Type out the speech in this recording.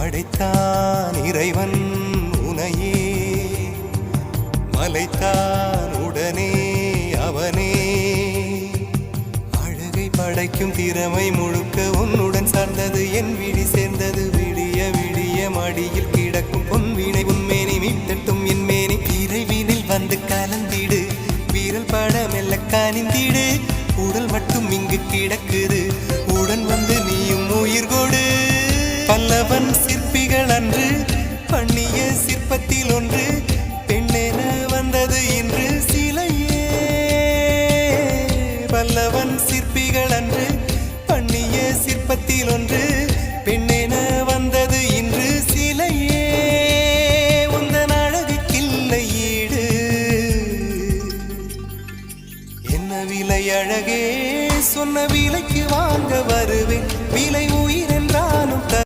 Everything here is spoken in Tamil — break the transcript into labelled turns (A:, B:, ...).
A: படைத்தான் இறைவன் உனையே, மலைத்தான் உடனே அவனே. அழகை படைக்கும் திறமை முழுக்க உன்னுடன் சார்ந்தது, என் விழி சேர்ந்தது. விடிய விடிய மடியில் கிடக்கும் பொன்வினை உன்மேனி மீட்டட்டும் என் மேனி. இறைவினில் வந்து கலந்திடு, வீரல் பட மெல்ல காணிந்திடு. உடல் மட்டும் இங்கு கிடக்குது, உடன் வந்து நீயும் உயிர் கொடு. பல்லவன் சிற்பிகள் அன்று பண்ணிய சிற்பத்தில் ஒன்று, பெண்ணென வந்தது இன்று சிலையே. பல்லவன் சிற்பிகள் அன்று பண்ணிய சிற்பத்தில் ஒன்று, பெண்ணென வந்தது இன்று சிலையே. உந்தன் அழகுக்கில்லை ஈடு, என்ன விலை அழகே, சொன்ன விலைக்கு வாங்க